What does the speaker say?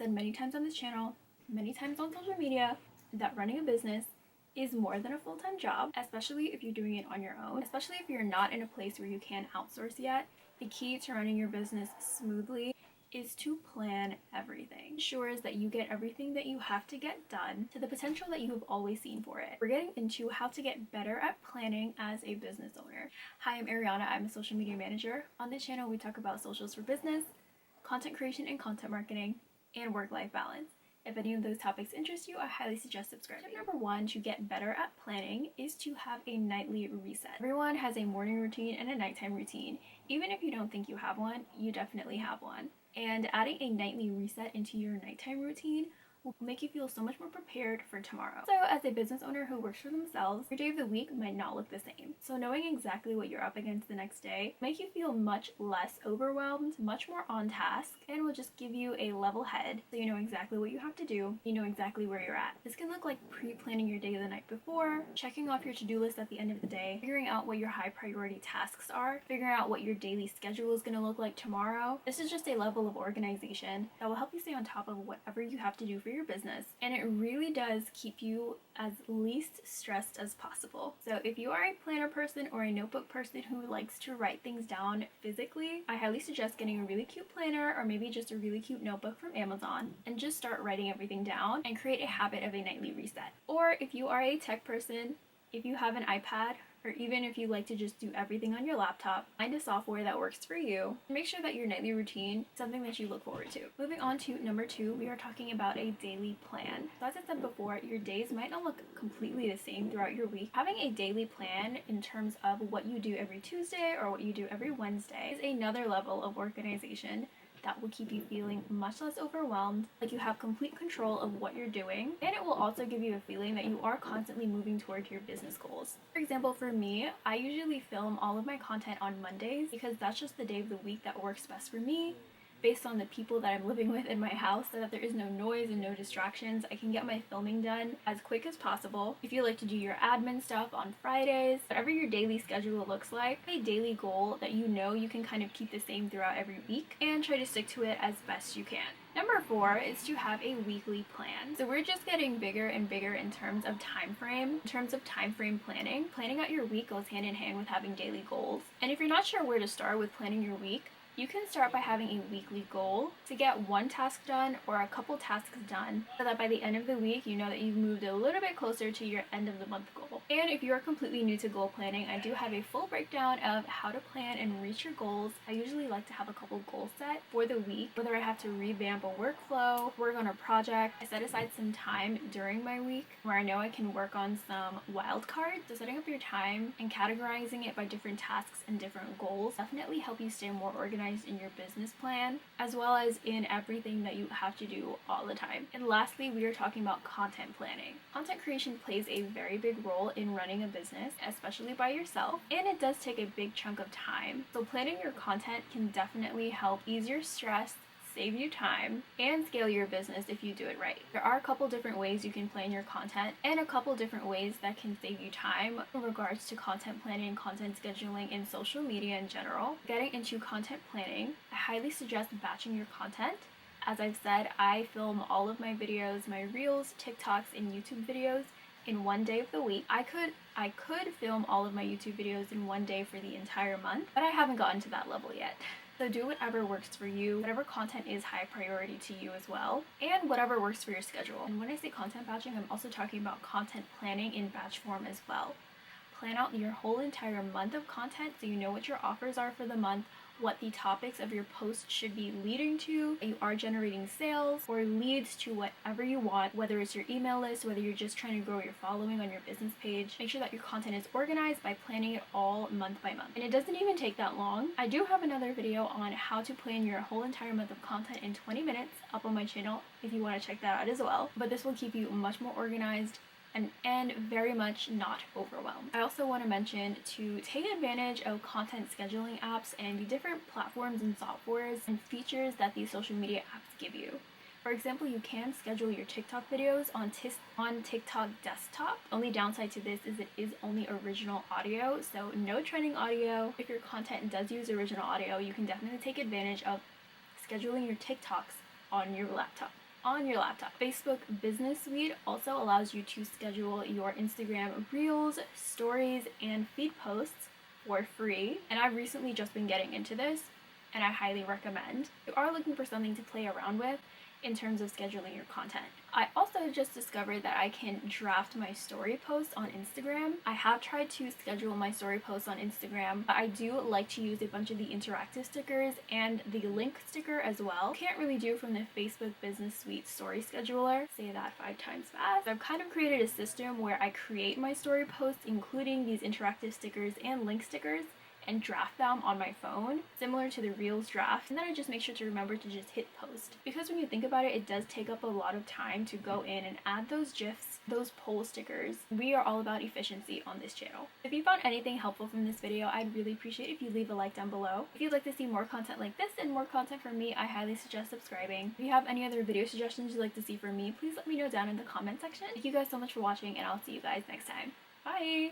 said many times on this channel, many times on social media, that running a business is more than a full-time job, especially if you're doing it on your own, especially if you're not in a place where you can outsource yet. The key to running your business smoothly is to plan everything. Ensures that you get everything that you have to get done to the potential that you have always seen for it. We're getting into how to get better at planning as a business owner. Hi, I'm Ariana. I'm a social media manager. On this channel, we talk about socials for business, content creation and content marketing, and work-life balance. If any of those topics interest you, I highly suggest subscribing. Tip number one to get better at planning is to have a nightly reset. Everyone has a morning routine and a nighttime routine. Even if you don't think you have one, you definitely have one. And adding a nightly reset into your nighttime routine will make you feel so much more prepared for tomorrow. So as a business owner who works for themselves, your day of the week might not look the same. So knowing exactly what you're up against the next day will make you feel much less overwhelmed, much more on task, and will just give you a level head so you know exactly what you have to do, you know exactly where you're at. This can look like pre-planning your day the night before, checking off your to-do list at the end of the day, figuring out what your high priority tasks are, figuring out what your daily schedule is going to look like tomorrow. This is just a level of organization that will help you stay on top of whatever you have to do for your business, and it really does keep you as least stressed as possible. So if you are a planner person or a notebook person who likes to write things down physically, I highly suggest getting a really cute planner or maybe just a really cute notebook from Amazon and just start writing everything down and create a habit of a nightly reset. Or if you are a tech person, if you have an iPad, or even if you like to just do everything on your laptop, find a software that works for you. Make sure that your nightly routine is something that you look forward to. Moving on to number two, we are talking about a daily plan. So as I said before, your days might not look completely the same throughout your week. Having a daily plan in terms of what you do every Tuesday or what you do every Wednesday is another level of organization that will keep you feeling much less overwhelmed, like you have complete control of what you're doing, and it will also give you a feeling that you are constantly moving toward your business goals. For example, for me, I usually film all of my content on Mondays because that's just the day of the week that works best for me, based on the people that I'm living with in my house, so that there is no noise and no distractions. I can get my filming done as quick as possible. If you like to do your admin stuff on Fridays, whatever your daily schedule looks like, a daily goal that you know you can kind of keep the same throughout every week and try to stick to it as best you can. Number four is to have a weekly plan. So we're just getting bigger and bigger in terms of time frame. In terms of time frame planning, planning out your week goes hand in hand with having daily goals. And if you're not sure where to start with planning your week, you can start by having a weekly goal to get one task done or a couple tasks done so that by the end of the week, you know that you've moved a little bit closer to your end of the month goal. And if you are completely new to goal planning, I do have a full breakdown of how to plan and reach your goals. I usually like to have a couple goals set for the week, whether I have to revamp a workflow, work on a project. I set aside some time during my week where I know I can work on some wild cards. So setting up your time and categorizing it by different tasks and different goals definitely help you stay more organized in your business plan, as well as in everything that you have to do all the time. And lastly, we are talking about content planning. Content creation plays a very big role in running a business, especially by yourself, and it does take a big chunk of time. So planning your content can definitely help ease your stress, save you time, and scale your business if you do it right. There are a couple different ways you can plan your content and a couple different ways that can save you time in regards to content planning, content scheduling, and social media in general. Getting into content planning, I highly suggest batching your content. As I've said, I film all of my videos, my Reels, TikToks, and YouTube videos in one day of the week. I could film all of my YouTube videos in one day for the entire month, but I haven't gotten to that level yet. So do whatever works for you, whatever content is high priority to you as well, and whatever works for your schedule. And when I say content batching, I'm also talking about content planning in batch form as well. Plan out your whole entire month of content so you know what your offers are for the month, what the topics of your post should be leading to, you are generating sales or leads to whatever you want, whether it's your email list, whether you're just trying to grow your following on your business page. Make sure that your content is organized by planning it all month by month. And it doesn't even take that long. I do have another video on how to plan your whole entire month of content in 20 minutes up on my channel if you want to check that out as well. But this will keep you much more organized and very much not overwhelmed. I also want to mention to take advantage of content scheduling apps and the different platforms and softwares and features that these social media apps give you. For example, you can schedule your TikTok videos on TikTok desktop. Only downside to this is it is only original audio, so no trending audio. If your content does use original audio, you can definitely take advantage of scheduling your TikToks on your laptop. on your laptop. Facebook Business Suite also allows you to schedule your Instagram Reels, stories, and feed posts for free. And I've recently just been getting into this, and I highly recommend. If you are looking for something to play around with in terms of scheduling your content. I also just discovered that I can draft my story posts on Instagram. I have tried to schedule my story posts on Instagram, but I do like to use a bunch of the interactive stickers and the link sticker as well. Can't really do from the Facebook Business Suite story scheduler. Say that 5 times fast. I've kind of created a system where I create my story posts, including these interactive stickers and link stickers, and draft them on my phone, similar to the Reels draft, and then I just make sure to remember to just hit post. Because when you think about it, it does take up a lot of time to go in and add those GIFs, those poll stickers. We are all about efficiency on this channel. If you found anything helpful from this video, I'd really appreciate if you leave a like down below. If you'd like to see more content like this and more content from me, I highly suggest subscribing. If you have any other video suggestions you'd like to see from me, please let me know down in the comment section. Thank you guys so much for watching, and I'll see you guys next time. Bye!